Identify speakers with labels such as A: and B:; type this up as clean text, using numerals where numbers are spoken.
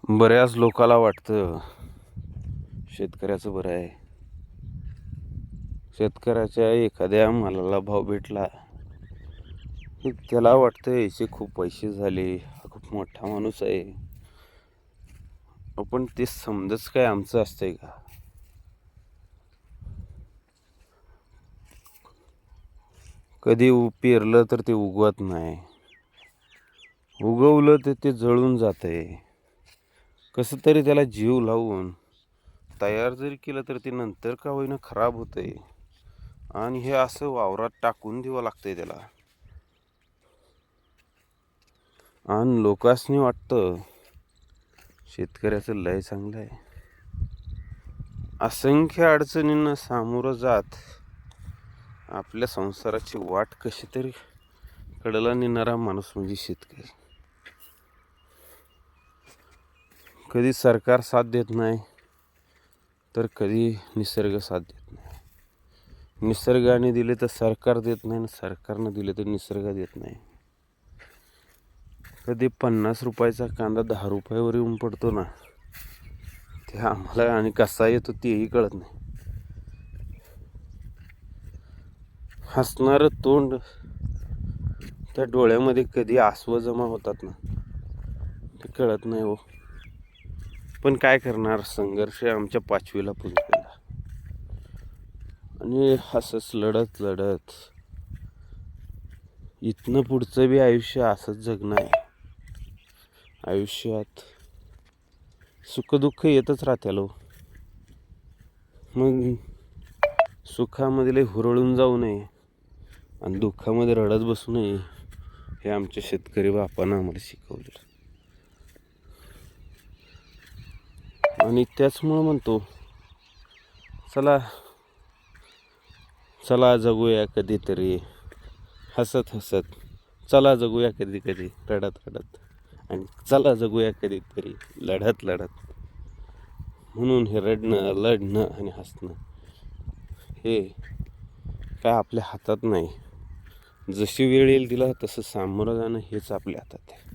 A: बऱ्याच लोकाला वाटतं शेतकऱ्याचं बरं आहे. शेतकऱ्याच्या एखाद्या मालाला भाव भेटला की त्याला वाटतं याचे खूप पैसे झाले, हा खूप मोठा माणूस आहे. पण ते समजच काय आमचं असतंय का? कधी पेरलं तर ते उगवत नाही, उगवलं तर ते जळून जातंय. कसं तरी त्याला जीव लावून तयार जरी केलं तर ते नंतर का होईना खराब होतंय. आणि हे असं वावरात टाकून द्यावं लागतंय त्याला. आणि लोकांसनी वाटतं शेतकऱ्याचं लय चांगलं आहे. असंख्य अडचणींना सामोरं जात आपल्या संसाराची वाट कशी तरी कडेला नेणारा माणूस म्हणजे शेतकरी. कधी सरकार साथ देत नाही तर कधी निसर्ग साथ देत नाही. निसर्गाने दिले तर सरकार देत नाही, सरकारनं दिले तर निसर्ग देत नाही. कधी 50 रुपयाचा कांदा 10 रुपयावर येऊन पडतो ना, ते आम्हाला आणि कसा येतो तेही कळत नाही. हसणारं तोंड, त्या डोळ्यामध्ये कधी आसवं जमा होतात ना, ते कळत नाही हो. पण काय करणार, संघर्ष आमच्या 5वीला पोहोचलेला. आणि असंच लढत लढत इथनं पुढचं बी आयुष्य असंच जगणं आहे. आयुष्यात सुखदुःख येतच राहत्याल. मग सुखामध्ये लय हुरळून जाऊ नये आणि दुःखामध्ये रडत बसू नये, हे आमच्या शेतकरी बापानं आम्हाला शिकवलं. आणि त्याचमुळं म्हणतो, चला चला जगूया कधीतरी हसत हसत, चला जगूया कधी कधी रडत रडत, आणि चला जगूया कधीतरी लढत लढत. म्हणून हे रडणं, लढणं आणि हसणं हे काय आपल्या हातात नाही. जशी वेळ येईल तिला तसं सामोरं जाणं हेच आपल्या हातात आहे.